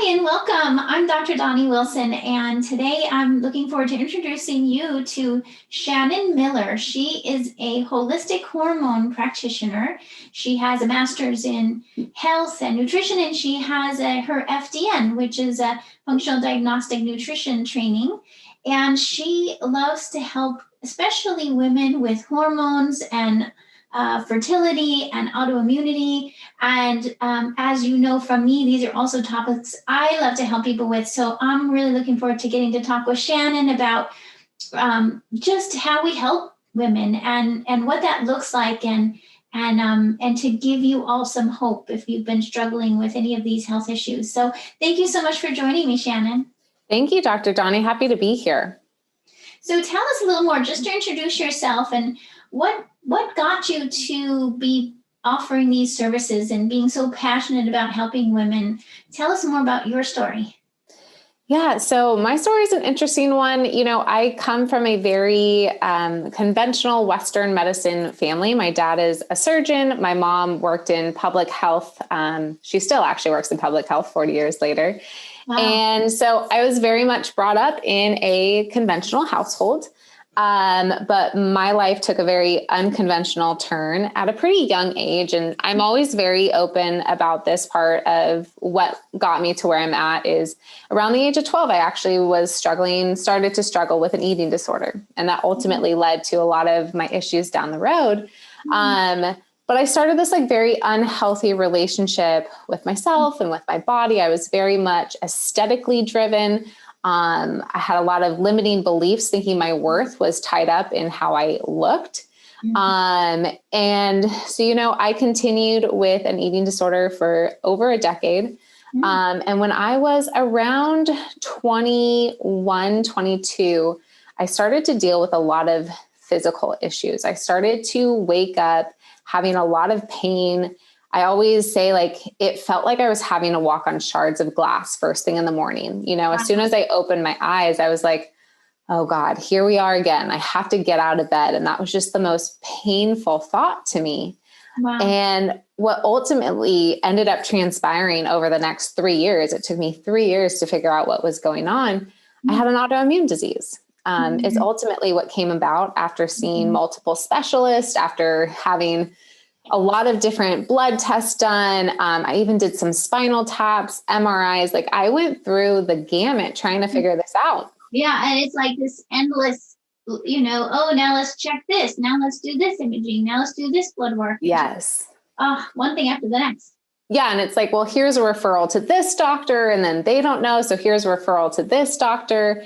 Hi and welcome. I'm Dr. Donnie Wilson, and today I'm looking forward to introducing you to Shannon Miller. She is a holistic hormone practitioner. She has a master's in health and nutrition, and she has her FDN, which is a functional diagnostic nutrition training. And she loves to help, especially women with hormones and fertility and autoimmunity. And as you know from me, these are also topics I love to help people with. So I'm really looking forward to getting to talk with Shannon about just how we help women and what that looks like, and to give you all some hope if you've been struggling with any of these health issues. So thank you so much for joining me, Shannon. Thank you, Dr. Donnie. Happy to be here. So tell us a little more, just to introduce yourself, and what got you to be offering these services and being so passionate about helping women. Tell us more about your story. Yeah, so my story is an interesting one. You know, I come from a very conventional Western medicine family. My dad is a surgeon. My mom worked in public health. She still actually works in public health 40 years later. Wow. And so I was very much brought up in a conventional household. But my life took a very unconventional turn at a pretty young age. And I'm always very open about this part of what got me to where I'm at. Is around the age of 12, I actually started to struggle with an eating disorder. And that ultimately led to a lot of my issues down the road. But I started this very unhealthy relationship with myself and with my body. I was very much aesthetically driven. I had a lot of limiting beliefs, thinking my worth was tied up in how I looked. And so, I continued with an eating disorder for over a decade. And when I was around 21, 22, I started to deal with a lot of physical issues. I started to wake up having a lot of pain. I always say it felt like I was having to walk on shards of glass first thing in the morning. As soon as I opened my eyes, I was like, oh God, here we are again. I have to get out of bed. And that was just the most painful thought to me. Wow. And what ultimately ended up transpiring over the next 3 years, it took me 3 years to figure out what was going on. I had an autoimmune disease. It's ultimately what came about after seeing multiple specialists, after having a lot of different blood tests done. I even did some spinal taps, MRIs. I went through the gamut trying to figure this out. Yeah. And it's like this endless, now let's check this. Now let's do this imaging. Now let's do this blood work. Yes. One thing after the next. Yeah. And it's well, here's a referral to this doctor, and then they don't know. So here's a referral to this doctor.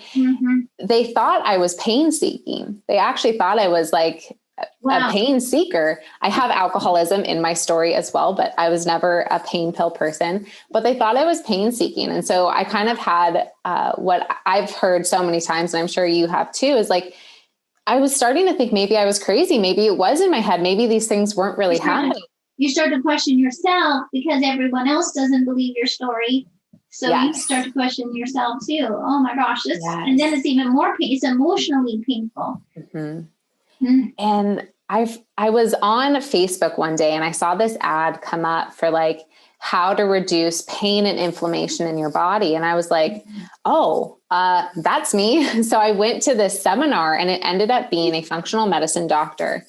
They thought I was pain seeking. They actually thought I was a pain seeker. I have alcoholism in my story as well, but I was never a pain pill person, but they thought I was pain seeking. And so I kind of had what I've heard so many times, and I'm sure you have too, is I was starting to think maybe I was crazy. Maybe it was in my head. Maybe these things weren't really happening. You start to question yourself because everyone else doesn't believe your story. So you start to question yourself too. Oh my gosh, and then it's even more pain. It's emotionally painful. And I was on Facebook one day and I saw this ad come up for how to reduce pain and inflammation in your body. And I was like, oh, that's me. So I went to this seminar, and it ended up being a functional medicine doctor.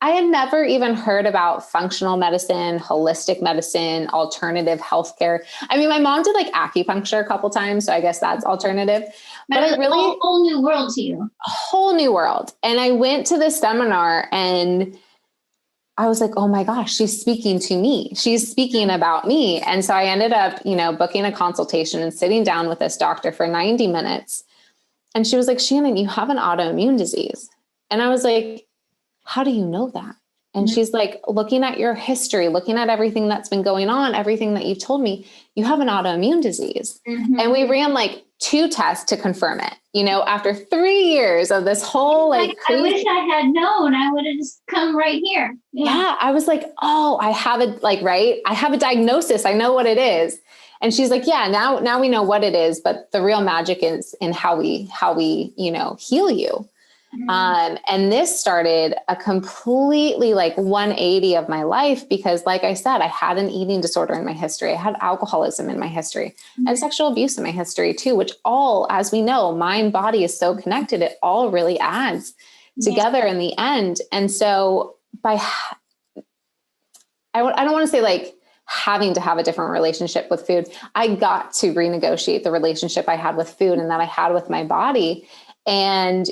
I had never even heard about functional medicine, holistic medicine, alternative healthcare. I mean, my mom did acupuncture a couple times, so I guess that's alternative. But it really a whole new world to you. A whole new world. And I went to this seminar and I was like, oh my gosh, she's speaking to me. She's speaking about me. And so I ended up, booking a consultation and sitting down with this doctor for 90 minutes. And she was like, Shannon, you have an autoimmune disease. And I was like, how do you know that? And she's like, looking at your history, looking at everything that's been going on, everything that you've told me, you have an autoimmune disease. And we ran 2 tests to confirm it, after 3 years of this whole crazy. I wish I had known. I would have just come right here. Yeah. I was like, oh, I have it right. I have a diagnosis. I know what it is. And she's like, yeah, now we know what it is, but the real magic is in how we heal you. And this started a completely like 180 of my life because, like I said, I had an eating disorder in my history. I had alcoholism in my history and sexual abuse in my history too, which all, as we know, mind, body is so connected. It all really adds together in the end. And so I don't want to say like having to have a different relationship with food. I got to renegotiate the relationship I had with food and that I had with my body, and,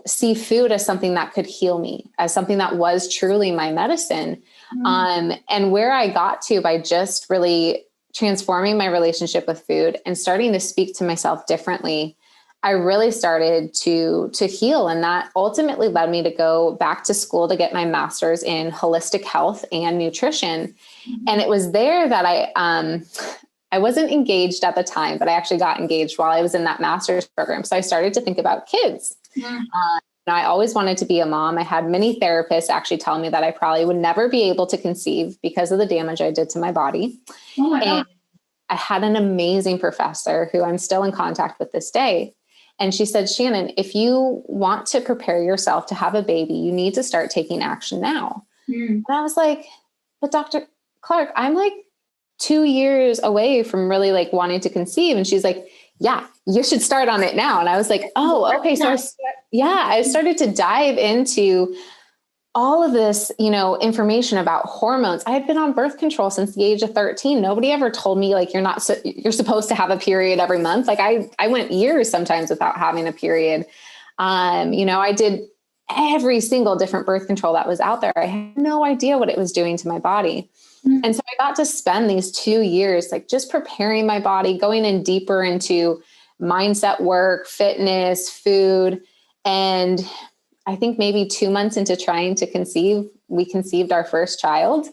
see food as something that could heal me, as something that was truly my medicine. And where I got to by just really transforming my relationship with food and starting to speak to myself differently, I really started to heal. And that ultimately led me to go back to school to get my master's in holistic health and nutrition. And it was there that I wasn't engaged at the time, but I actually got engaged while I was in that master's program. So I started to think about kids. I always wanted to be a mom. I had many therapists actually tell me that I probably would never be able to conceive because of the damage I did to my body. Oh my God. I had an amazing professor who I'm still in contact with this day. And she said, Shannon, if you want to prepare yourself to have a baby, you need to start taking action now. And I was like, but Dr. Clark, I'm like 2 years away from really like wanting to conceive. And she's like, yeah, you should start on it now. And I was like, oh, okay. So I started to dive into all of this, information about hormones. I had been on birth control since the age of 13. Nobody ever told me like, you're supposed to have a period every month. Like I went years sometimes without having a period. I did every single different birth control that was out there. I had no idea what it was doing to my body. And so I got to spend these 2 years, like just preparing my body, going in deeper into mindset work, fitness, food. And I think maybe 2 months into trying to conceive, we conceived our first child.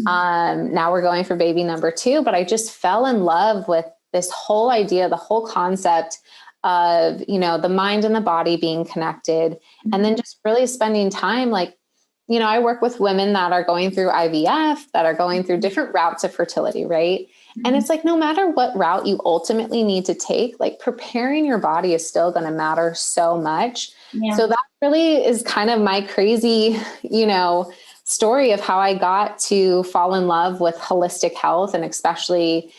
Now we're going for baby number 2, but I just fell in love with this whole idea, the whole concept of, the mind and the body being connected. And then just really spending time, like, I work with women that are going through IVF, that are going through different routes of fertility, right? And it's like, no matter what route you ultimately need to take, like preparing your body is still going to matter so much. So that really is kind of my crazy, story of how I got to fall in love with holistic health and especially,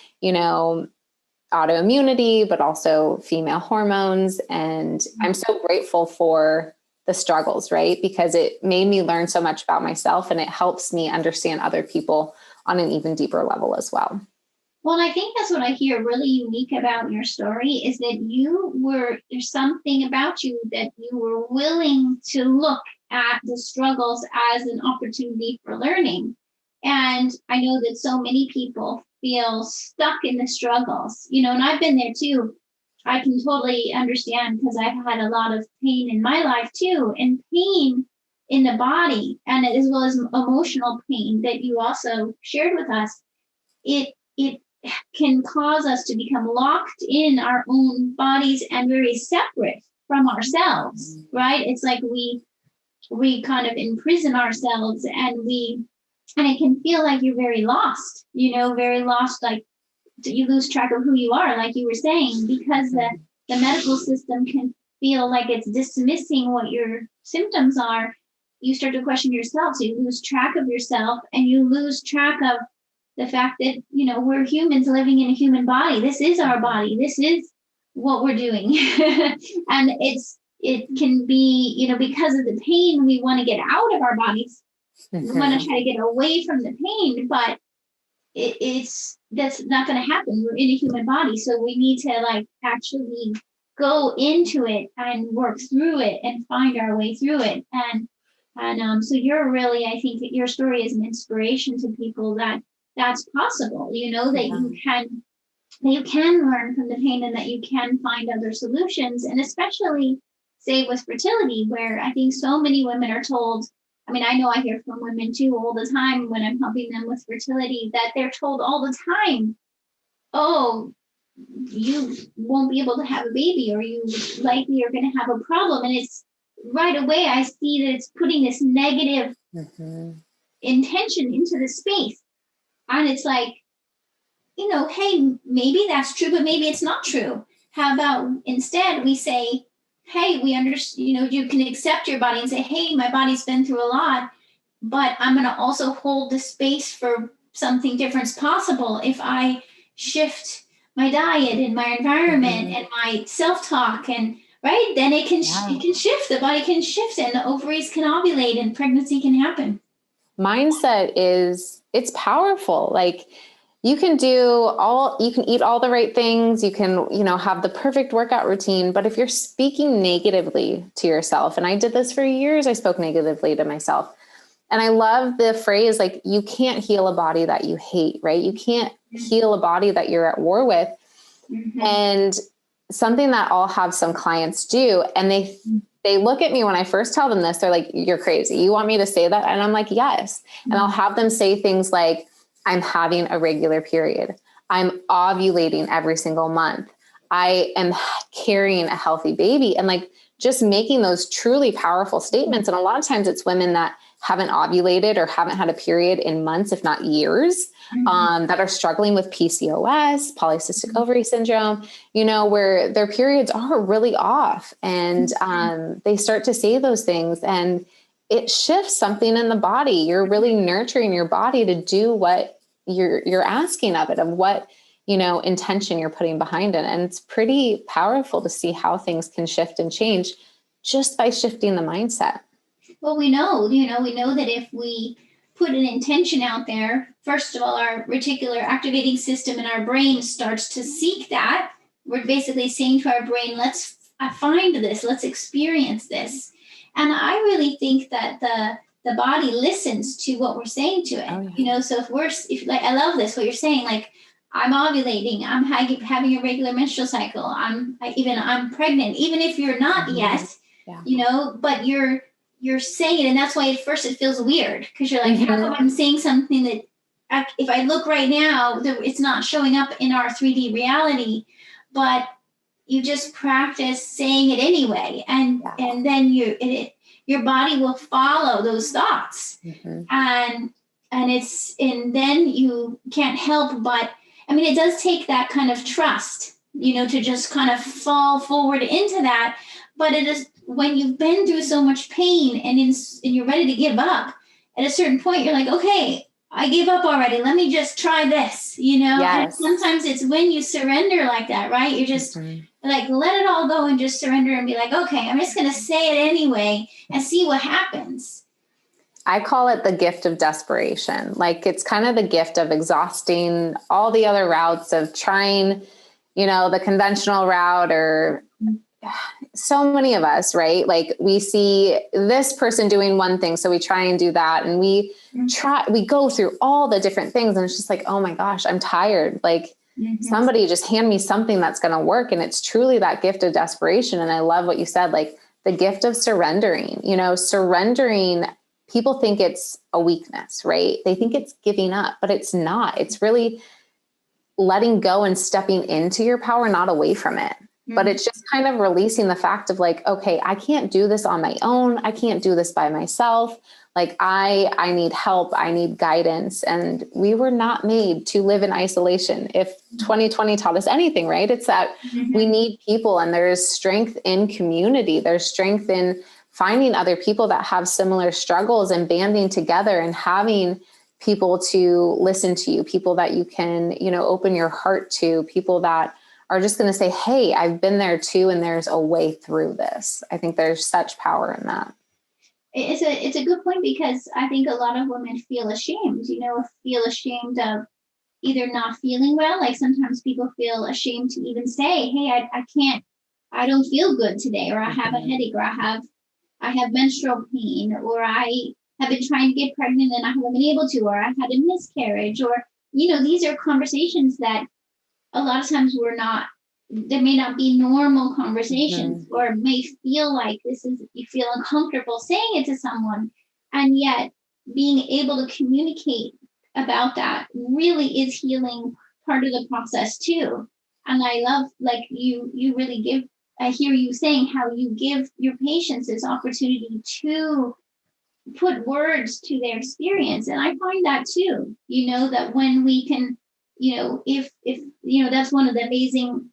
autoimmunity, but also female hormones. And I'm so grateful for the struggles, right? Because it made me learn so much about myself and it helps me understand other people on an even deeper level as well. Well, I think that's what I hear really unique about your story is that there's something about you that you were willing to look at the struggles as an opportunity for learning. And I know that so many people feel stuck in the struggles, and I've been there too. I can totally understand because I've had a lot of pain in my life too, and pain in the body, and as well as emotional pain that you also shared with us. It can cause us to become locked in our own bodies and very separate from ourselves, right? It's like we kind of imprison ourselves and it can feel like you're very lost, very lost, like you lose track of who you are, like you were saying, because the medical system can feel like it's dismissing what your symptoms are. You start to question yourself, so you lose track of yourself and you lose track of the fact that, we're humans living in a human body. This is our body. This is what we're doing. And it can be, because of the pain, we want to get out of our bodies. We want to try to get away from the pain, but that's not going to happen. We're in a human body. So we need to actually go into it and work through it and find our way through it. And so you're really, I think that your story is an inspiration to people that's possible, that you can learn from the pain and that you can find other solutions. And especially say with fertility, where I think so many women are told, I know I hear from women too all the time when I'm helping them with fertility, that they're told all the time, oh, you won't be able to have a baby, or you likely are going to have a problem. And it's right away, I see that it's putting this negative intention into the space. And it's like, hey, maybe that's true, but maybe it's not true. How about instead we say, hey, we understand, you can accept your body and say, hey, my body's been through a lot, but I'm going to also hold the space for something different is possible if I shift my diet and my environment and my self-talk, and right, then it can shift, the body can shift, and the ovaries can ovulate and pregnancy can happen. Mindset it's powerful. Like you can eat all the right things. You can, have the perfect workout routine. But if you're speaking negatively to yourself, and I did this for years, I spoke negatively to myself. And I love the phrase, like, you can't heal a body that you hate, right? You can't heal a body that you're at war with. And something that I'll have some clients do, and they look at me when I first tell them this, they're like, you're crazy. You want me to say that? And I'm like, yes. And I'll have them say things like, I'm having a regular period. I'm ovulating every single month. I am carrying a healthy baby. And like just making those truly powerful statements. And a lot of times it's women that haven't ovulated or haven't had a period in months, if not years, that are struggling with PCOS, polycystic ovary syndrome, where their periods are really off, and they start to say those things, and it shifts something in the body. You're really nurturing your body to do what you're asking of it, of what, intention you're putting behind it. And it's pretty powerful to see how things can shift and change just by shifting the mindset. Well, we know that if we put an intention out there, first of all, our reticular activating system in our brain starts to seek that. We're basically saying to our brain, let's find this, let's experience this. And I really think that the body listens to what we're saying to it. Oh, yeah. So if I love this, what you're saying, like, I'm ovulating, I'm having a regular menstrual cycle, I'm pregnant, even if you're not yet, but you're saying it, and that's why at first it feels weird, because you're like, how come I'm saying something that if I look right now, it's not showing up in our 3D reality, but you just practice saying it anyway, and then your body will follow those thoughts, and then you can't help but, it does take that kind of trust, to just kind of fall forward into that. But it is when you've been through so much pain and you're ready to give up, at a certain point, you're like, okay, I gave up already. Let me just try this, Yes. And sometimes it's when you surrender like that, right? You just like, let it all go and just surrender and be like, okay, I'm just going to say it anyway and see what happens. I call it the gift of desperation. Like, it's kind of the gift of exhausting all the other routes of trying, the conventional route, or so many of us, right? Like, we see this person doing one thing, so we try and do that. And we go through all the different things, and it's just like, oh my gosh, I'm tired. Like, somebody just hand me something that's going to work. And it's truly that gift of desperation. And I love what you said, like the gift of surrendering, surrendering. People think it's a weakness, right? They think it's giving up, but it's not. It's really letting go and stepping into your power, not away from it. But it's just kind of releasing the fact of like, okay, I can't do this on my own. I can't do this by myself. Like, I need help. I need guidance. And we were not made to live in isolation. If 2020 taught us anything, right? It's that we need people, and there's strength in community. There's strength in finding other people that have similar struggles and banding together and having people to listen to you, people that you can, open your heart to, people that are just going to say, hey, I've been there too, and there's a way through this. I think there's such power in that. It's a good point, because I think a lot of women feel ashamed, feel ashamed of either not feeling well. Like, sometimes people feel ashamed to even say, hey, I don't feel good today, or I have a headache, or I have menstrual pain, or I have been trying to get pregnant and I haven't been able to, or I had a miscarriage, or, these are conversations that a lot of times there may not be normal conversations, or may feel like you feel uncomfortable saying it to someone. And yet being able to communicate about that really is healing part of the process too. And I love, like, you really I hear you saying how you give your patients this opportunity to put words to their experience. And I find that too, that when we can, if that's one of the amazing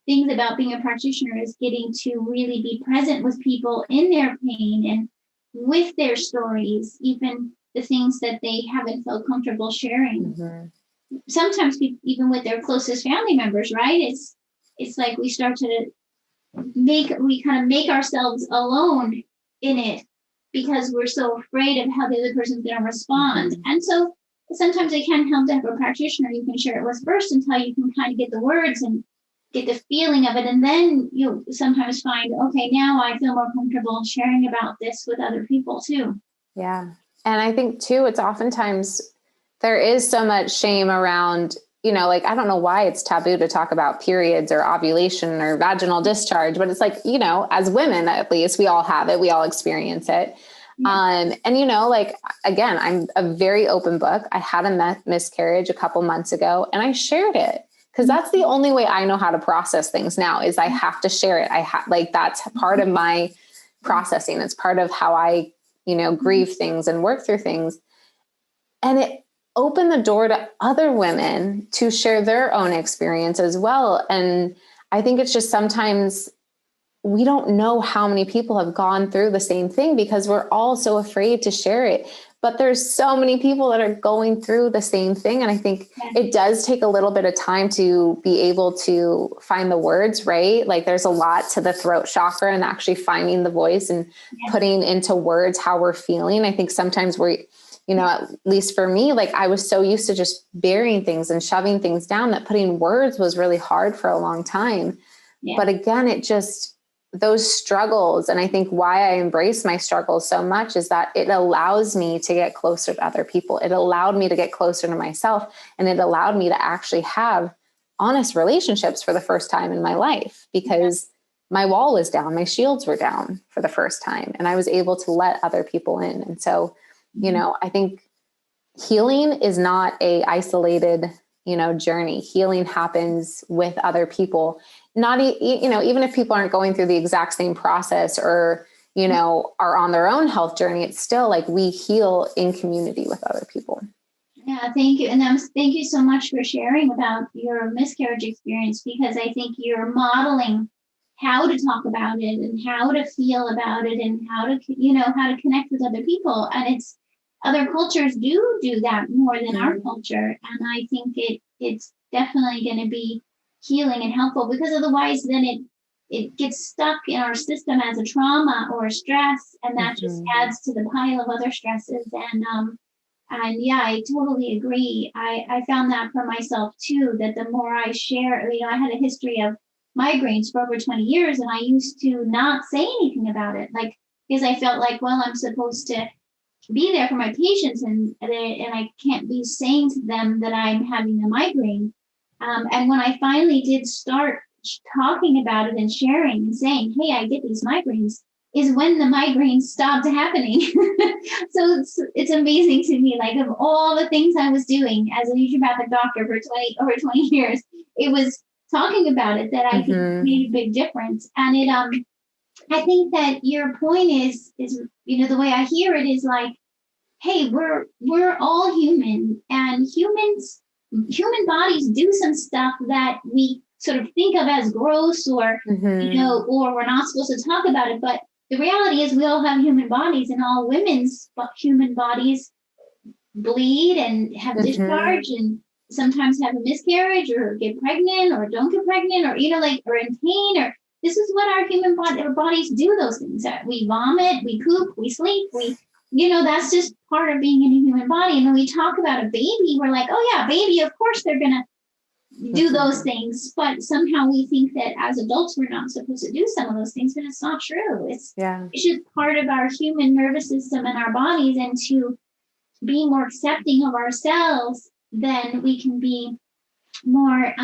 things about being a practitioner is getting to really be present with people in their pain and with their stories, even the things that they haven't felt comfortable sharing. Sometimes even with their closest family members, right? It's like we start to we kind of make ourselves alone in it because we're so afraid of how the other person's going to respond. And so sometimes it can help to have a practitioner you can share it with first until you can kind of get the words and get the feeling of it. And then you'll sometimes find, okay, now I feel more comfortable sharing about this with other people too. Yeah. And I think too, it's oftentimes there is so much shame around, like, I don't know why it's taboo to talk about periods or ovulation or vaginal discharge, but it's like, as women, at least we all have it. We all experience it. Yeah. And like, again, I'm a very open book. I had a miscarriage a couple months ago and I shared it because that's the only way I know how to process things now is I have to share it. That's part of my processing. It's part of how I, grieve things and work through things. And it opened the door to other women to share their own experience as well. And I think it's just sometimes we don't know how many people have gone through the same thing because we're all so afraid to share it. But there's so many people that are going through the same thing. And I think it does take a little bit of time to be able to find the words, right? Like there's a lot to the throat chakra and actually finding the voice and putting into words how we're feeling. I think sometimes at least for me, like I was so used to just burying things and shoving things down that putting words was really hard for a long time. Yeah. But again, those struggles. And I think why I embrace my struggles so much is that it allows me to get closer to other people. It allowed me to get closer to myself. And it allowed me to actually have honest relationships for the first time in my life because my wall was down, my shields were down for the first time. And I was able to let other people in. And so, I think healing is not a isolated, journey. Healing happens with other people. Not, even if people aren't going through the exact same process or, are on their own health journey, it's still like we heal in community with other people. Yeah, thank you. And thank you so much for sharing about your miscarriage experience, because I think you're modeling how to talk about it and how to feel about it and how to connect with other people. And other cultures do that more than our culture. And I think it's definitely going to be healing and helpful, because otherwise then it gets stuck in our system as a trauma or a stress, and that just adds to the pile of other stresses. And yeah, I totally agree. I found that for myself too, that the more I share, I had a history of migraines for over 20 years, and I used to not say anything about it, like, because I felt like, well, I'm supposed to be there for my patients, and I can't be saying to them that I'm having a migraine. And when I finally did start talking about it and sharing and saying, hey, I get these migraines, is when the migraines stopped happening. So it's amazing to me, like, of all the things I was doing as a naturopathic doctor for over 20 years, it was talking about it that I think made a big difference. And I think that your point is the way I hear it is like, hey, we're all human, and human bodies do some stuff that we sort of think of as gross or or we're not supposed to talk about it. But the reality is we all have human bodies, and all women's human bodies bleed and have discharge and sometimes have a miscarriage or get pregnant or don't get pregnant or, or in pain, or this is what our bodies do, those things. We vomit, we poop, we sleep, that's just part of being in a human body. And when we talk about a baby, we're like, oh yeah, baby, of course they're going to do those things. But somehow we think that as adults, we're not supposed to do some of those things, but it's not true. It's just part of our human nervous system and our bodies. And to be more accepting of ourselves, then we can be more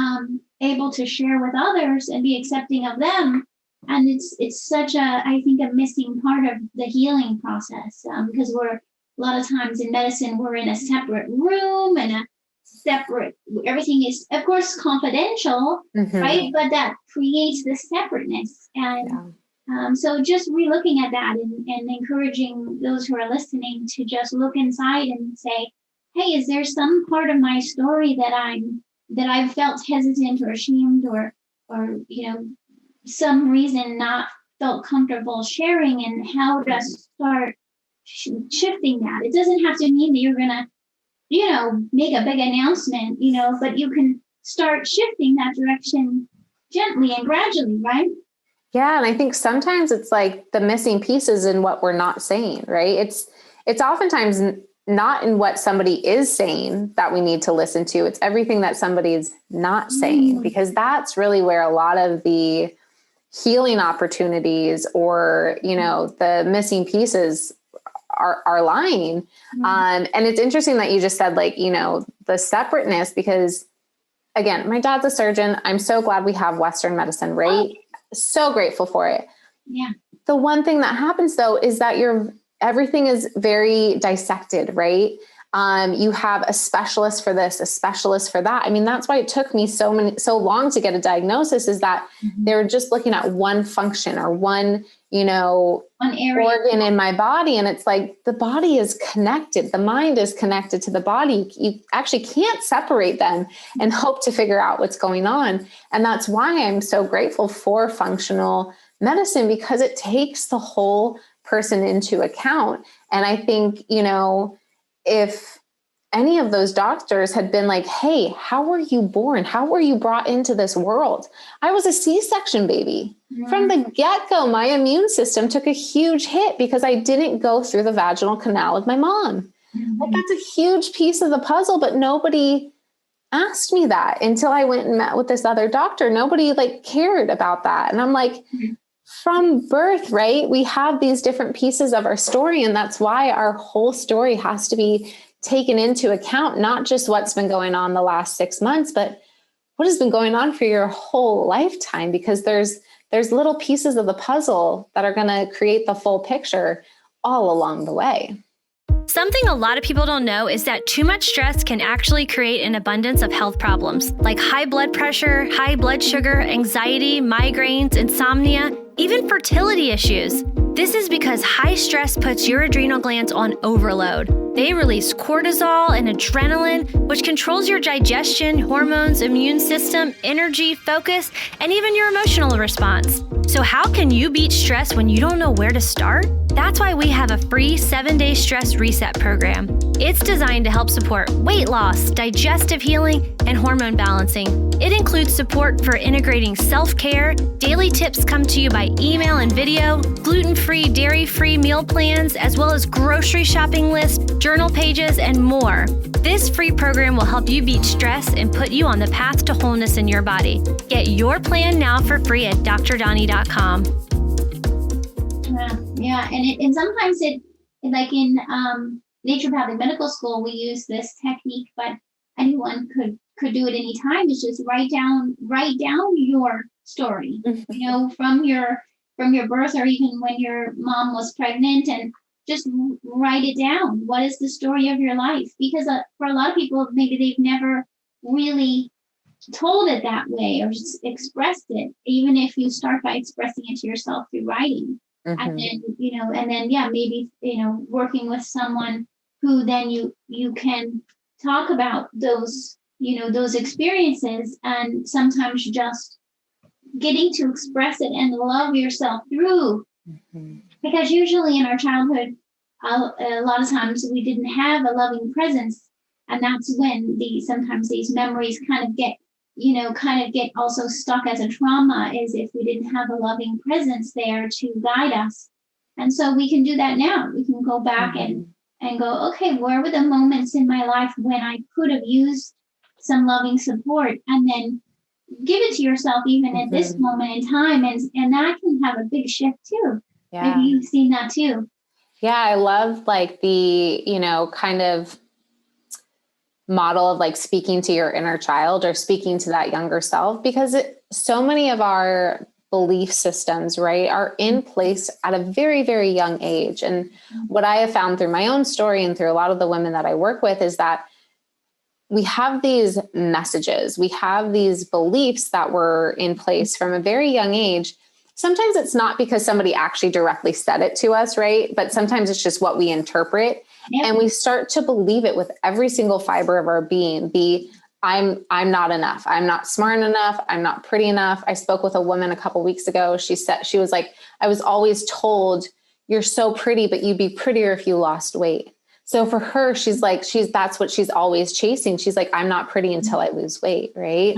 able to share with others and be accepting of them. And it's such I think, a missing part of the healing process, because we're a lot of times in medicine, we're in a separate room and everything is, of course, confidential, right? But that creates the separateness. And so just relooking at that and encouraging those who are listening to just look inside and say, hey, is there some part of my story that I've felt hesitant or ashamed or some reason not felt comfortable sharing, and how to start shifting that. It doesn't have to mean that you're going to, make a big announcement, but you can start shifting that direction gently and gradually, right? Yeah. And I think sometimes it's like the missing pieces in what we're not saying, right? It's oftentimes not in what somebody is saying that we need to listen to. It's everything that somebody's not saying, because that's really where a lot of the healing opportunities or, the missing pieces are lying. And it's interesting that you just said, like, the separateness, because again, my dad's a surgeon. I'm so glad we have Western medicine, right? So grateful for it. Yeah. The one thing that happens though, is that everything is very dissected, right? You have a specialist for this, a specialist for that. I mean, that's why it took me so long to get a diagnosis, is that they were just looking at one function or one area, organ in my body. And it's like, the body is connected. The mind is connected to the body. You actually can't separate them and hope to figure out what's going on. And that's why I'm so grateful for functional medicine, because it takes the whole person into account. And I think, if any of those doctors had been like, hey, how were you born? How were you brought into this world? I was a C-section baby. Mm-hmm. From the get-go, my immune system took a huge hit because I didn't go through the vaginal canal with my mom. Mm-hmm. Like, that's a huge piece of the puzzle, but nobody asked me that until I went and met with this other doctor. Nobody cared about that. And I'm like, mm-hmm. From birth, right? We have these different pieces of our story. And that's why our whole story has to be taken into account, not just what's been going on the last 6 months, but what has been going on for your whole lifetime, because there's little pieces of the puzzle that are going to create the full picture all along the way. Something a lot of people don't know is that too much stress can actually create an abundance of health problems like high blood pressure, high blood sugar, anxiety, migraines, insomnia, even fertility issues. This is because high stress puts your adrenal glands on overload. They release cortisol and adrenaline, which controls your digestion, hormones, immune system, energy, focus, and even your emotional response. So how can you beat stress when you don't know where to start? That's why we have a free 7-day stress reset program. It's designed to help support weight loss, digestive healing, and hormone balancing. It includes support for integrating self-care, daily tips come to you by email and video, gluten-free, dairy-free meal plans, as well as grocery shopping lists, journal pages, and more. This free program will help you beat stress and put you on the path to wholeness in your body. Get your plan now for free at drdonnie.com. Yeah, and sometimes it like in naturopathic medical school, we use this technique, but anyone could do it anytime. It's just write down your story, from your birth, or even when your mom was pregnant, and just write it down. What is the story of your life? Because for a lot of people, maybe they've never really told it that way or just expressed it, even if you start by expressing it to yourself through writing. Mm-hmm. And then, maybe, working with someone who then you can talk about those experiences, and sometimes just getting to express it and love yourself through. Mm-hmm. Because usually in our childhood, a lot of times we didn't have a loving presence. And that's when sometimes these memories kind of get also stuck as a trauma, is if we didn't have a loving presence there to guide us. And so we can do that now. We can go back mm-hmm. and go, okay, where were the moments in my life when I could have used some loving support, and then give it to yourself even mm-hmm. at this moment in time. And that can have a big shift too. Yeah. Maybe you've seen that too. Yeah. I love the, kind of model of speaking to your inner child or speaking to that younger self, because so many of our belief systems, right, are in place at a very, very young age. And what I have found through my own story and through a lot of the women that I work with is that we have these messages, we have these beliefs that were in place from a very young age. Sometimes it's not because somebody actually directly said it to us, right? But sometimes it's just what we interpret. Yep. And we start to believe it with every single fiber of our being. I'm not enough. I'm not smart enough. I'm not pretty enough. I spoke with a woman a couple weeks ago. She was like, I was always told you're so pretty, but you'd be prettier if you lost weight. So for her, that's what she's always chasing. She's like, I'm not pretty until I lose weight. Right.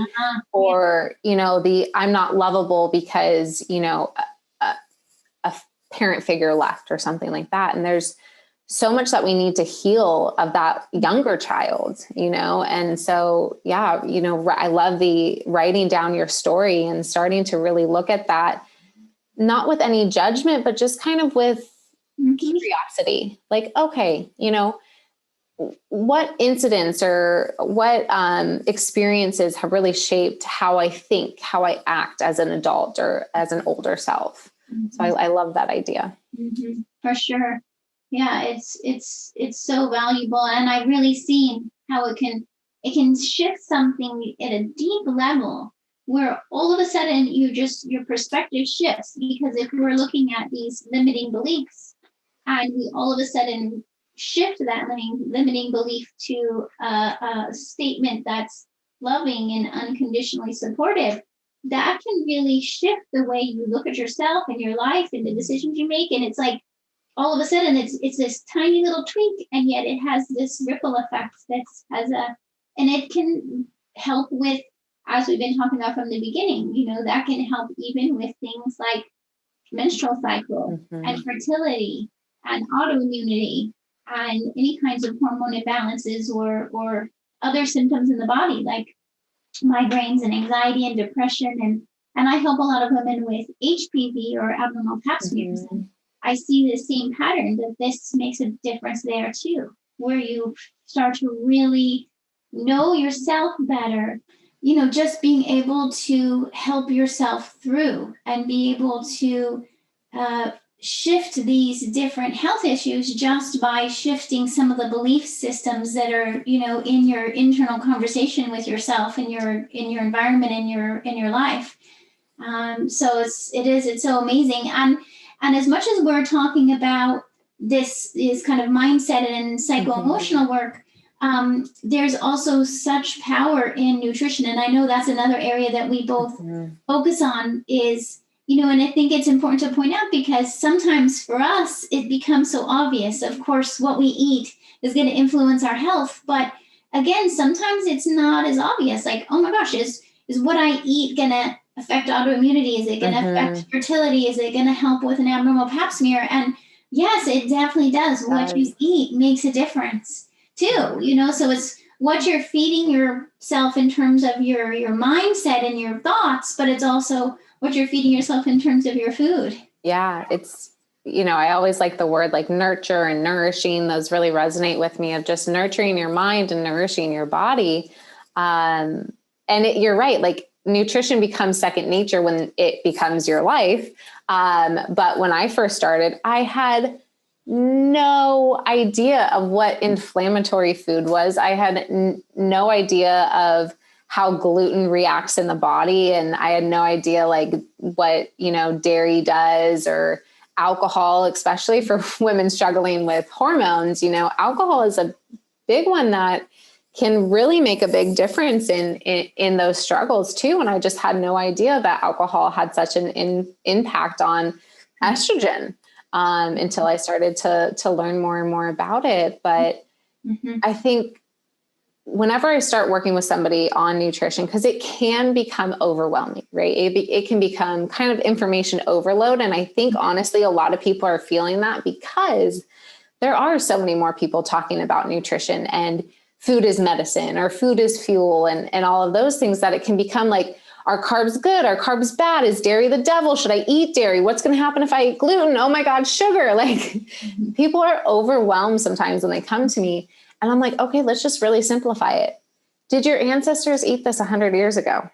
Or, I'm not lovable because, a parent figure left or something like that. And there's so much that we need to heal of that younger child, And so, yeah, I love the writing down your story and starting to really look at that, not with any judgment, but just kind of with curiosity. Like, okay, what incidents or what experiences have really shaped how I think, how I act as an adult or as an older self. So I love that idea. For sure. Yeah, it's so valuable, and I've really seen how it can shift something at a deep level where all of a sudden your perspective shifts, because if we're looking at these limiting beliefs and we all of a sudden shift that limiting belief to a statement that's loving and unconditionally supportive, that can really shift the way you look at yourself and your life and the decisions you make. And it's like, all of a sudden it's this tiny little tweak, and yet it has this ripple effect and it can help with, as we've been talking about from the beginning, that can help even with things like menstrual cycle and fertility and autoimmunity and any kinds of hormone imbalances or other symptoms in the body, like migraines and anxiety and depression. And I help a lot of women with HPV or abnormal pap smears. I see the same pattern, that this makes a difference there too, where you start to really know yourself better, just being able to help yourself through and be able to shift these different health issues just by shifting some of the belief systems that are, in your internal conversation with yourself, in your environment, in your life. So it's so amazing. And as much as we're talking about this is kind of mindset and psycho-emotional work, there's also such power in nutrition. And I know that's another area that we both focus on is, and I think it's important to point out, because sometimes for us, it becomes so obvious. Of course, what we eat is going to influence our health. But again, sometimes it's not as obvious. Like, oh my gosh, is what I eat going to affect autoimmunity? Is it going to affect fertility? Is it going to help with an abnormal pap smear? And yes, it definitely does. What you eat makes a difference too, so it's what you're feeding yourself in terms of your mindset and your thoughts, but it's also what you're feeding yourself in terms of your food. Yeah. It's, I always like the word like nurture and nourishing. Those really resonate with me, of just nurturing your mind and nourishing your body. You're right. Like, nutrition becomes second nature when it becomes your life. But when I first started, I had no idea of what inflammatory food was. I had no idea of how gluten reacts in the body. And I had no idea like what, dairy does, or alcohol, especially for women struggling with hormones. Alcohol is a big one that can really make a big difference in those struggles too. And I just had no idea that alcohol had such an impact on estrogen until I started to learn more and more about it. But I think whenever I start working with somebody on nutrition, because it can become overwhelming, right? It can become kind of information overload. And I think honestly, a lot of people are feeling that because there are so many more people talking about nutrition and food is medicine or food is fuel and all of those things, that it can become like, are carbs good? Are carbs bad? Is dairy the devil? Should I eat dairy? What's going to happen if I eat gluten? Oh my God, sugar. Like people are overwhelmed sometimes when they come to me, and I'm like, okay, let's just really simplify it. Did your ancestors eat this 100 years ago?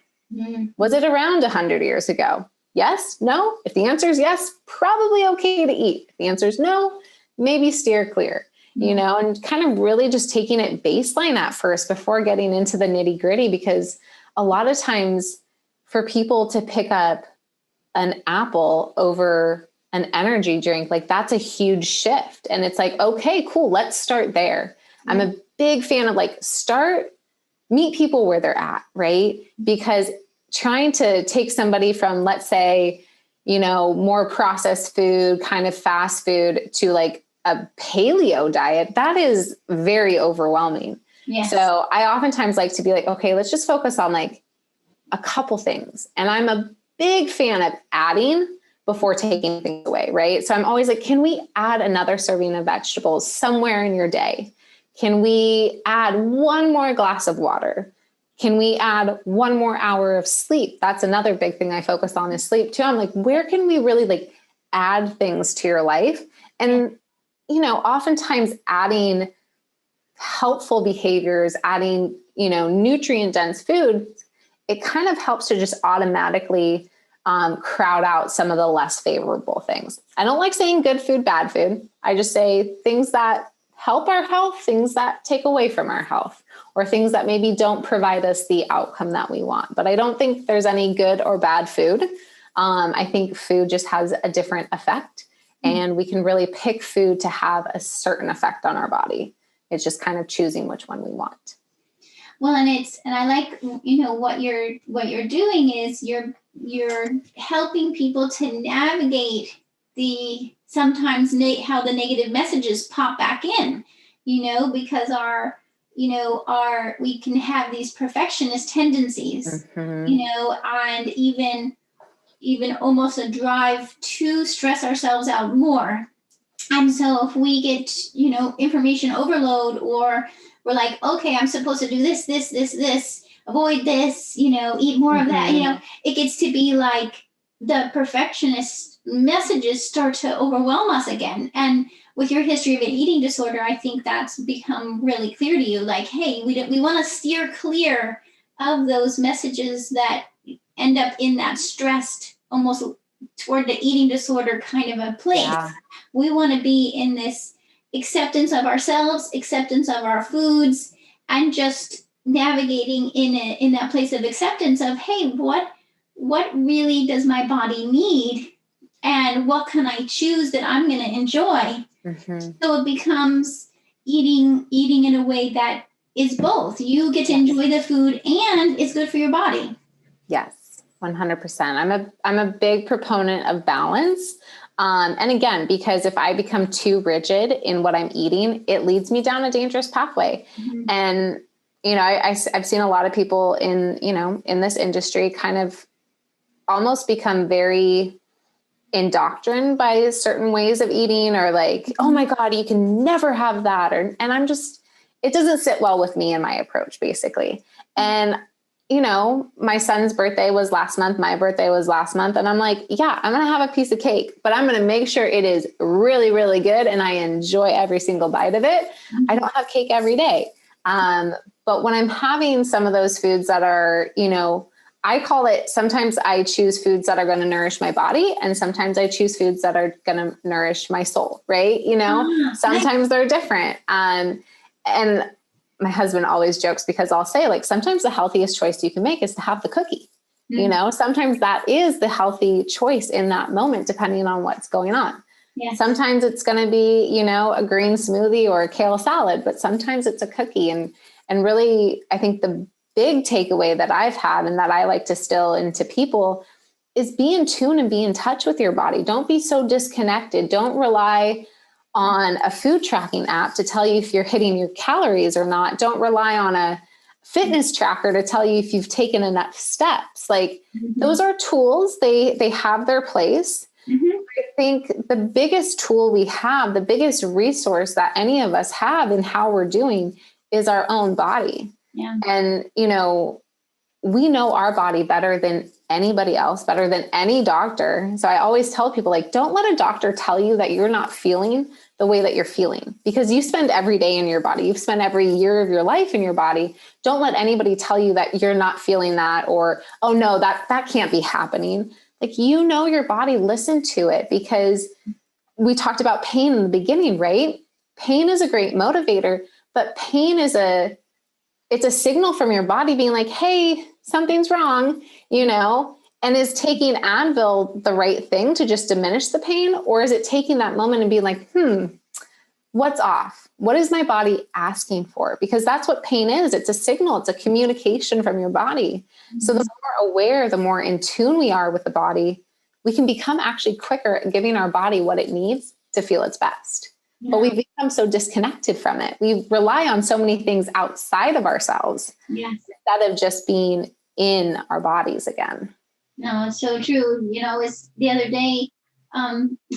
Was it around 100 years ago? Yes? No? If the answer is yes, probably okay to eat. If the answer is no, maybe steer clear. And kind of really just taking it baseline at first before getting into the nitty gritty, because a lot of times for people to pick up an apple over an energy drink, like that's a huge shift. And it's like, okay, cool. Let's start there. I'm a big fan of like, start meet people where they're at, right? Because trying to take somebody from, let's say, more processed food, kind of fast food, to like a paleo diet, that is very overwhelming. Yes. So I oftentimes like to be like, okay, let's just focus on like a couple things. And I'm a big fan of adding before taking things away, right? So I'm always like, can we add another serving of vegetables somewhere in your day? Can we add one more glass of water? Can we add one more hour of sleep? That's another big thing I focus on is sleep too. I'm like, where can we really like add things to your life? And, oftentimes adding helpful behaviors, adding, nutrient dense food, it kind of helps to just automatically crowd out some of the less favorable things. I don't like saying good food, bad food. I just say things that help our health, things that take away from our health, or things that maybe don't provide us the outcome that we want. But I don't think there's any good or bad food. I think food just has a different effect, and we can really pick food to have a certain effect on our body. It's just kind of choosing which one we want. Well, and I like, what you're doing is you're helping people to navigate sometimes how the negative messages pop back in, because we can have these perfectionist tendencies, and even almost a drive to stress ourselves out more. And so if we get, information overload, or we're like, okay, I'm supposed to do this, avoid this, eat more of that, it gets to be like the perfectionist messages start to overwhelm us again. And with your history of an eating disorder, I think that's become really clear to you. Like, hey, we want to steer clear of those messages that end up in that stressed, almost toward the eating disorder kind of a place. Yeah. We want to be in this acceptance of ourselves, acceptance of our foods, and just navigating in that place of acceptance of, hey, what really does my body need, and what can I choose that I'm going to enjoy? Mm-hmm. So it becomes eating in a way that is both. You get to enjoy the food, and it's good for your body. Yes, 100%. I'm a big proponent of balance. And again, because if I become too rigid in what I'm eating, it leads me down a dangerous pathway. Mm-hmm. And, I've seen a lot of people in this industry kind of almost become very indoctrined by certain ways of eating, or like, oh my God, you can never have that. And it doesn't sit well with me and my approach, basically. And my son's birthday was last month. My birthday was last month. And I'm like, yeah, I'm going to have a piece of cake, but I'm going to make sure it is really, really good. And I enjoy every single bite of it. Mm-hmm. I don't have cake every day. But when I'm having some of those foods that are, I call it, sometimes I choose foods that are going to nourish my body, and sometimes I choose foods that are going to nourish my soul. Right. Sometimes they're different. And my husband always jokes, because I'll say, like, sometimes the healthiest choice you can make is to have the cookie. Mm-hmm. Sometimes that is the healthy choice in that moment, depending on what's going on. Yes. Sometimes it's going to be, a green smoothie or a kale salad, but sometimes it's a cookie. And really, I think the big takeaway that I've had, and that I like to distill into people, is be in tune and be in touch with your body. Don't be so disconnected. Don't rely on a food tracking app to tell you if you're hitting your calories or not. Don't rely on a fitness tracker to tell you if you've taken enough steps. Like, mm-hmm. those are tools. They have their place. Mm-hmm. I think the biggest tool we have, the biggest resource that any of us have in how we're doing, is our own body. Yeah. And, we know our body better than anybody else, better than any doctor. So I always tell people, like, don't let a doctor tell you that you're not feeling the way that you're feeling, because you spend every day in your body. You've spent every year of your life in your body. Don't let anybody tell you that you're not feeling that, or, oh no, that can't be happening. Like, your body, listen to it, because we talked about pain in the beginning, right? Pain is a great motivator, but pain is it's a signal from your body being like, hey, something's wrong, and is taking Advil the right thing to just diminish the pain? Or is it taking that moment and being like, what's off? What is my body asking for? Because that's what pain is. It's a signal. It's a communication from your body. So the more aware, the more in tune we are with the body, we can become actually quicker at giving our body what it needs to feel its best. Yeah. But we become so disconnected from it. We rely on so many things outside of ourselves instead of just being in our bodies again. No, it's so true. It's the other day,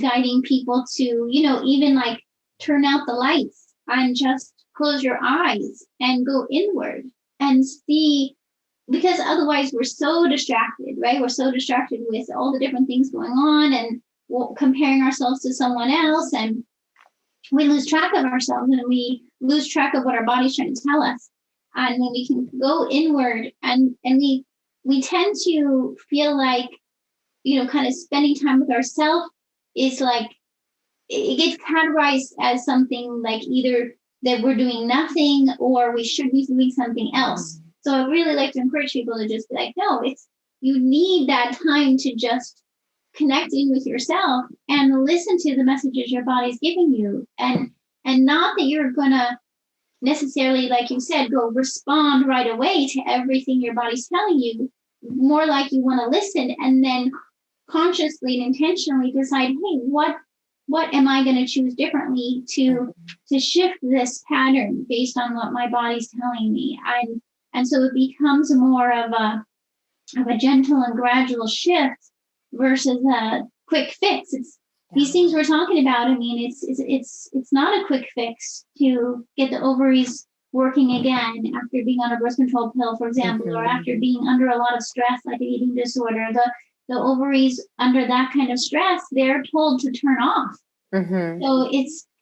guiding people to, even like turn out the lights and just close your eyes and go inward and see, because otherwise we're so distracted, right? We're so distracted with all the different things going on and comparing ourselves to someone else, and we lose track of ourselves and we lose track of what our body's trying to tell us. And when we can go inward and we tend to feel like, kind of spending time with ourselves is like, it gets categorized as something like either that we're doing nothing or we should be doing something else. So I really like to encourage people to just be like, no, you need that time to just connect in with yourself and listen to the messages your body's giving you. And not that you're going to necessarily, like you said, go respond right away to everything your body's telling you. More like you want to listen and then consciously and intentionally decide, hey, what am I going to choose differently to shift this pattern based on what my body's telling me? And so it becomes more of a gentle and gradual shift versus a quick fix. It's these things we're talking about. I mean, it's not a quick fix to get the ovaries working again after being on a birth control pill, for example, or after being under a lot of stress, like an eating disorder. The ovaries under that kind of stress, they're told to turn off. So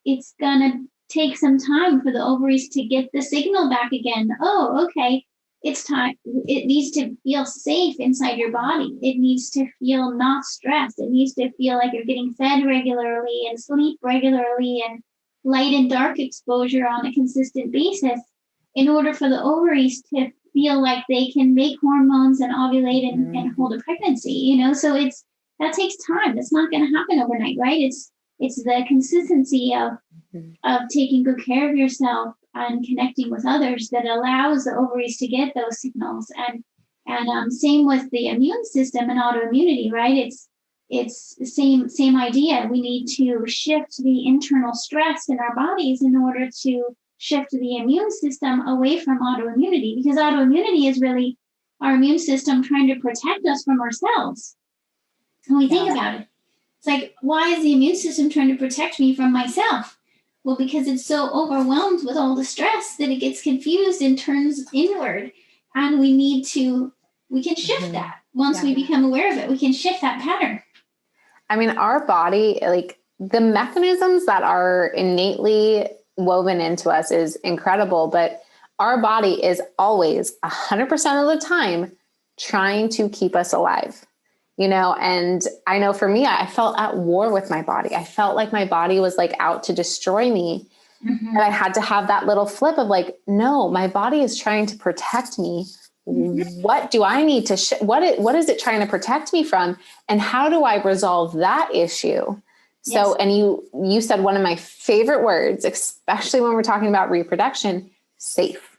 it's gonna take some time for the ovaries to get the signal back again. Oh, okay, it's time. It needs to feel safe inside your body. It needs to feel not stressed. It needs to feel like you're getting fed regularly and sleep regularly and light and dark exposure on a consistent basis in order for the ovaries to feel like they can make hormones and ovulate and hold a pregnancy, So that takes time. That's not going to happen overnight, right? It's the consistency of taking good care of yourself and connecting with others that allows the ovaries to get those signals. And same with the immune system and autoimmunity, right? It's the same idea. We need to shift the internal stress in our bodies in order to shift the immune system away from autoimmunity, because autoimmunity is really our immune system trying to protect us from ourselves. When we think about it, it's like, why is the immune system trying to protect me from myself? Well, because it's so overwhelmed with all the stress that it gets confused and turns inward. And we can shift that once we become aware of it. We can shift that pattern. I mean, our body, like the mechanisms that are innately woven into us is incredible, but our body is always 100% of the time trying to keep us alive, and I know for me, I felt at war with my body. I felt like my body was like out to destroy me. And I had to have that little flip of like, no, my body is trying to protect me. What do I need to, what is it trying to protect me from? And how do I resolve that issue? So, and you said one of my favorite words, especially when we're talking about reproduction, safe.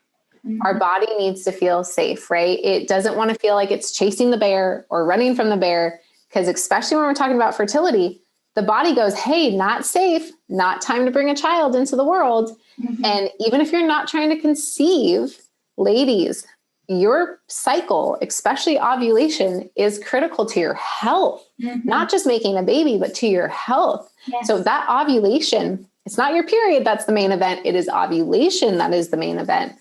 Our body needs to feel safe, right? It doesn't want to feel like it's chasing the bear or running from the bear, because especially when we're talking about fertility, the body goes, hey, not safe, not time to bring a child into the world. And even if you're not trying to conceive, ladies, your cycle, especially ovulation, is critical to your health, not just making a baby, but to your health. So that ovulation, it's not your period that's the main event. It is ovulation that is the main event.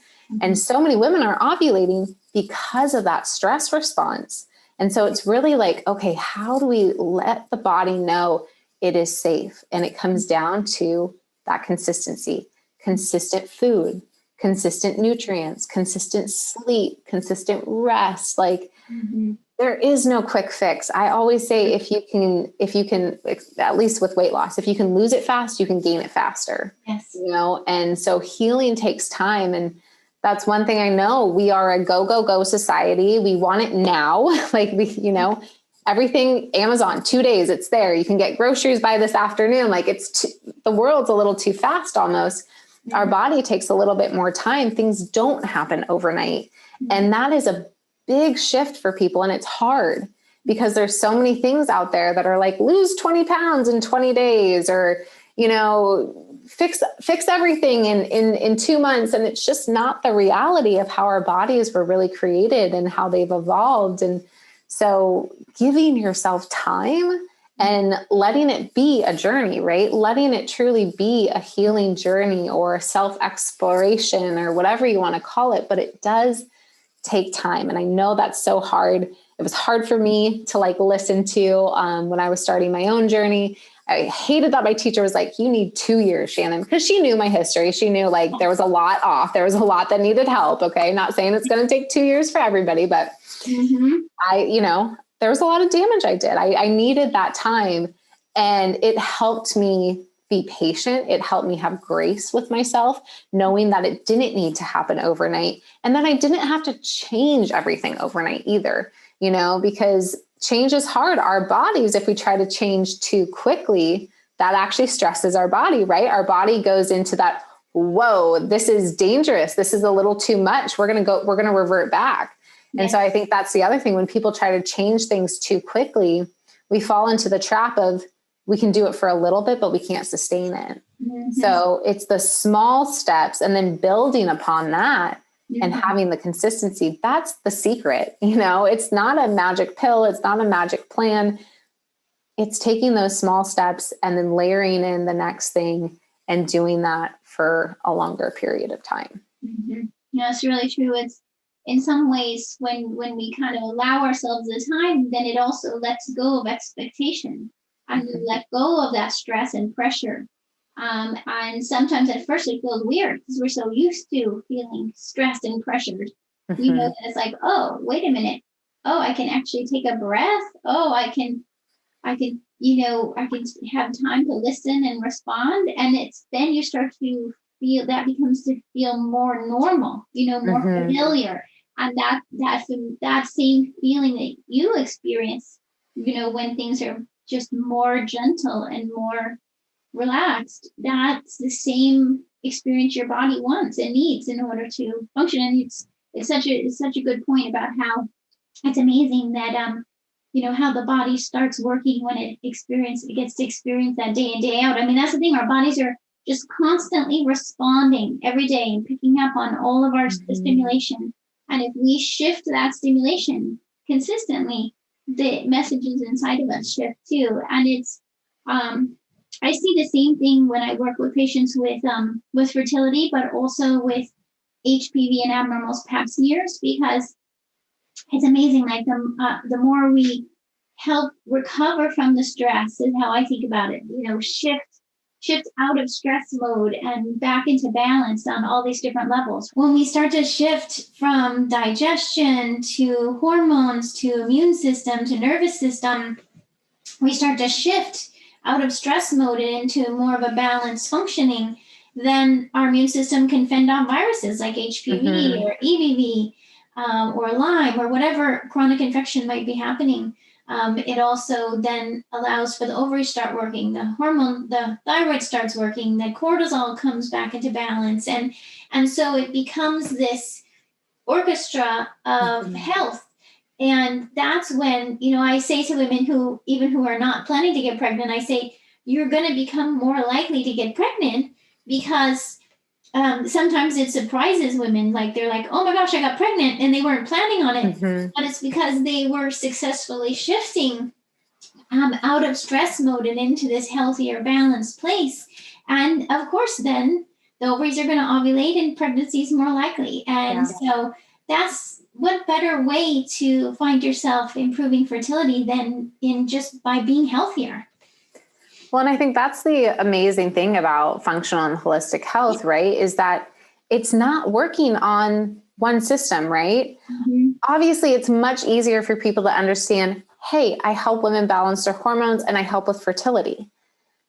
And so many women are ovulating because of that stress response. And so it's really like, okay, how do we let the body know it is safe? And it comes down to that consistency, consistent food, consistent nutrients, consistent sleep, consistent rest. Like there is no quick fix. I always say, if you can, at least with weight loss, if you can lose it fast, you can gain it faster. And so healing takes time. And that's one thing I know. We are a go, go, go society. We want it now. everything, Amazon, 2 days, it's there. You can get groceries by this afternoon. Like the world's a little too fast almost. Mm-hmm. Our body takes a little bit more time. Things don't happen overnight. Mm-hmm. And that is a big shift for people. And it's hard because there's so many things out there that are like, lose 20 pounds in 20 days, or, fix everything in 2 months. And it's just not the reality of how our bodies were really created and how they've evolved. And so giving yourself time and letting it be a journey, right? Letting it truly be a healing journey or self-exploration or whatever you want to call it, but it does take time. And I know that's so hard. It was hard for me to listen to when I was starting my own journey. I hated that my teacher was like, you need 2 years, Shannon, because she knew my history. She knew there was a lot off. There was a lot that needed help. Okay. Not saying it's going to take 2 years for everybody, but there was a lot of damage I did. I needed that time, and it helped me be patient. It helped me have grace with myself, knowing that it didn't need to happen overnight. And then I didn't have to change everything overnight either, because change is hard. Our bodies, if we try to change too quickly, that actually stresses our body, right? Our body goes into that, whoa, this is dangerous. This is a little too much. We're going to revert back. Yes. And so I think that's the other thing. When people try to change things too quickly, we fall into the trap of, we can do it for a little bit, but we can't sustain it. Mm-hmm. So it's the small steps and then building upon that. Mm-hmm. And having the consistency, that's the secret. It's not a magic pill. It's not a magic plan. It's taking those small steps and then layering in the next thing and doing that for a longer period of time. Mm-hmm. It's really true. It's in some ways when we kind of allow ourselves the time, then it also lets go of expectation, and we let go of that stress and pressure. And sometimes at first it feels weird because we're so used to feeling stressed and pressured. Mm-hmm. We know that it's like, oh, wait a minute. Oh, I can actually take a breath. Oh, I can have time to listen and respond. And it's then you start to feel that becomes to feel more normal, more mm-hmm. familiar. And that same feeling that you experience, when things are just more gentle and more relaxed, that's the same experience your body wants and needs in order to function. And it's such a good point about how it's amazing that how the body starts working when it gets to experience that day in, day out. I mean, that's the thing. Our bodies are just constantly responding every day and picking up on all of our mm-hmm. stimulation. And if we shift that stimulation consistently, the messages inside of us shift too. And it's I see the same thing when I work with patients with fertility, but also with HPV and abnormal pap smears, because it's amazing. The more we help recover from the stress is how I think about it. Shift out of stress mode and back into balance on all these different levels. When we start to shift from digestion to hormones to immune system to nervous system, we start to shift out of stress mode and into more of a balanced functioning, then our immune system can fend off viruses like HPV mm-hmm. or EBV or Lyme or whatever chronic infection might be happening. It also then allows for the ovaries start working, the thyroid starts working, the cortisol comes back into balance. And so it becomes this orchestra of mm-hmm. health. And that's when, I say to women who are not planning to get pregnant, I say, you're going to become more likely to get pregnant because sometimes it surprises women. They're like, oh my gosh, I got pregnant, and they weren't planning on it. Mm-hmm. But it's because they were successfully shifting out of stress mode and into this healthier, balanced place. And of course, then the ovaries are going to ovulate and pregnancy is more likely. And so that's what better way to find yourself improving fertility than in just by being healthier. Well, and I think that's the amazing thing about functional and holistic health, right? Is that it's not working on one system, right? Mm-hmm. Obviously, it's much easier for people to understand, hey, I help women balance their hormones and I help with fertility.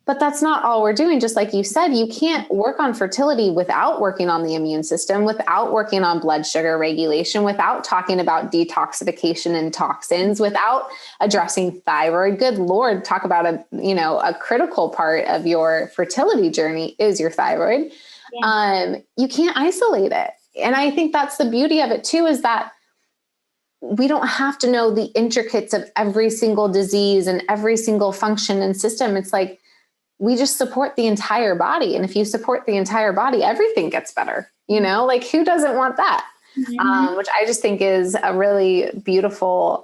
But that's not all we're doing. Just like you said, you can't work on fertility without working on the immune system, without working on blood sugar regulation, without talking about detoxification and toxins, without addressing thyroid. Good Lord, talk about a critical part of your fertility journey is your thyroid. Yeah. You can't isolate it. And I think that's the beauty of it too, is that we don't have to know the intricacies of every single disease and every single function and system. It's like, we just support the entire body. And if you support the entire body, everything gets better, like who doesn't want that? Mm-hmm. Which I just think is a really beautiful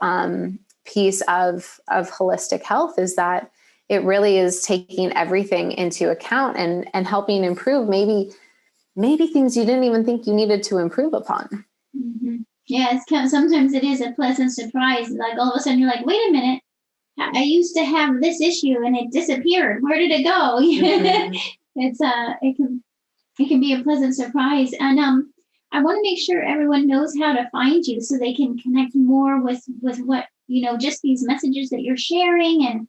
piece of holistic health, is that it really is taking everything into account and helping improve maybe things you didn't even think you needed to improve upon. Mm-hmm. Yeah, sometimes it is a pleasant surprise. Like all of a sudden you're like, wait a minute, I used to have this issue and it disappeared. Where did it go? Mm-hmm. It can be a pleasant surprise. And I want to make sure everyone knows how to find you so they can connect more with what, just these messages that you're sharing and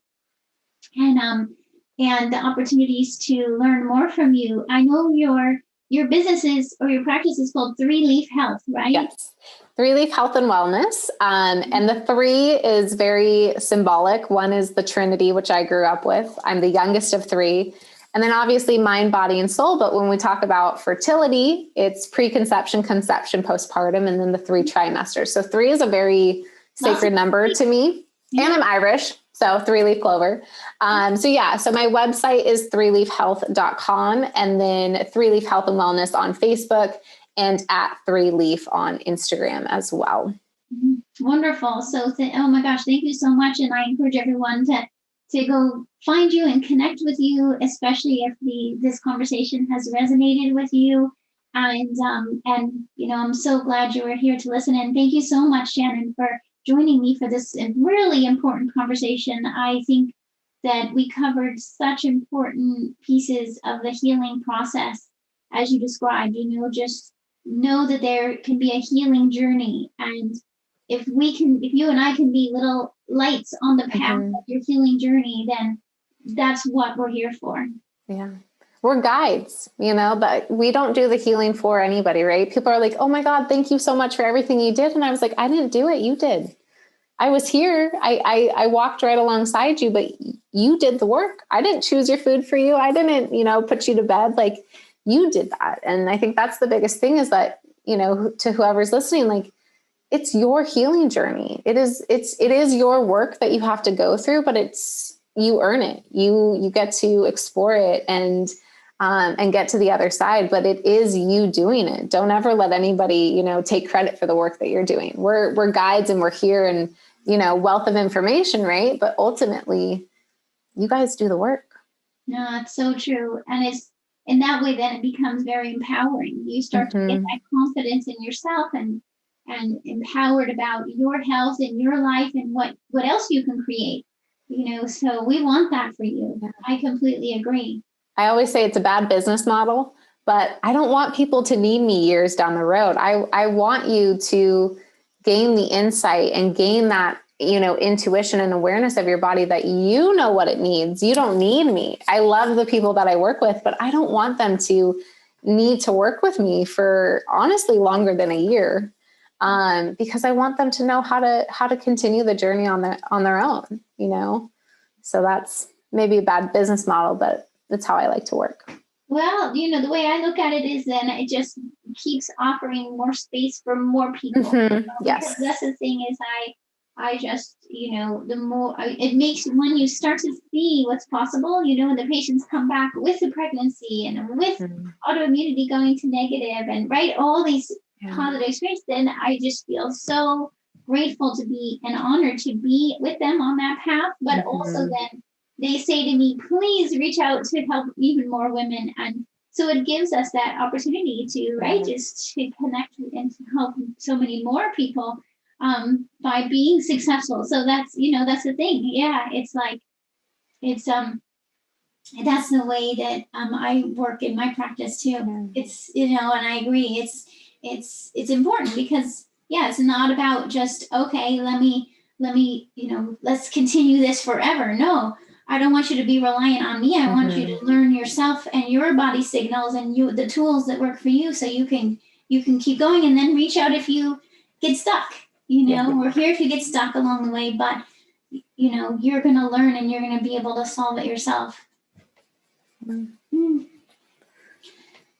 the opportunities to learn more from you. I know your business or your practice is called 3 Leaf Health, right? Yes. 3 Leaf Health and Wellness. And the 3 is very symbolic. 1 is the Trinity, which I grew up with. I'm the youngest of 3. And then obviously mind, body, and soul. But when we talk about fertility, it's preconception, conception, postpartum, and then the 3 trimesters. So 3 is a very sacred number to me. Yeah. And I'm Irish. So 3-leaf clover. So my website is 3leafhealth.com, and then 3 Leaf Health and Wellness on Facebook, and at 3 Leaf on Instagram as well. Wonderful. So, oh my gosh, thank you so much. And I encourage everyone to go find you and connect with you, especially if this conversation has resonated with you. And I'm so glad you were here to listen. And thank you so much, Shannon, for joining me for this really important conversation. I think that we covered such important pieces of the healing process as you described. Just know that there can be a healing journey, and if you and I can be little lights on the path of your healing journey, then that's what we're here for. Yeah. We're guides, but we don't do the healing for anybody, right? People are like, oh my God, thank you so much for everything you did. And I was like, I didn't do it. You did. I was here. I walked right alongside you, but you did the work. I didn't choose your food for you. I didn't, put you to bed. Like, you did that. And I think that's the biggest thing, is that, to whoever's listening, like, it's your healing journey. It is your work that you have to go through, but you earn it. You get to explore it and get to the other side, but it is you doing it. Don't ever let anybody, take credit for the work that you're doing. We're guides, and we're here, and, wealth of information, right? But ultimately you guys do the work. No, it's so true. And it's in that way, then it becomes very empowering. You start to get that confidence in yourself and empowered about your health and your life and what else you can create, so we want that for you. Yeah. I completely agree. I always say it's a bad business model, but I don't want people to need me years down the road. I want you to gain the insight and gain that, intuition and awareness of your body, that you know what it needs. You don't need me. I love the people that I work with, but I don't want them to need to work with me for honestly longer than a year. Because I want them to know how to continue the journey on their own, so that's maybe a bad business model, but that's how I like to work. Well, the way I look at it is then it just keeps offering more space for more people. Yes. That's the thing is I just, the more it makes, when you start to see what's possible, when the patients come back with the pregnancy and with autoimmunity going to negative and all these positive experiences, then I just feel so grateful to be and honored to be with them on that path. But also then they say to me, please reach out to help even more women. And so it gives us that opportunity to, just to connect and to help so many more people by being successful. So that's, that's the thing. Yeah. It's like, that's the way that I work in my practice too. It's, and I agree. It's important because it's not about just, okay, let me, let's continue this forever. No, I don't want you to be reliant on me. I want you to learn yourself and your body signals and the tools that work for you, so you can keep going, and then reach out if you get stuck. We're here if you get stuck along the way, but you're going to learn and you're going to be able to solve it yourself.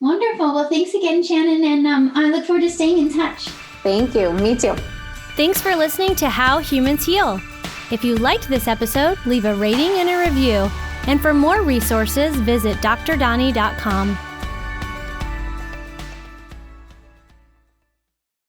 Wonderful. Well, thanks again, Shannon, and I look forward to staying in touch. Thank you. Me too. Thanks for listening to How Humans Heal. If you liked this episode, leave a rating and a review. And for more resources, visit drdonnie.com.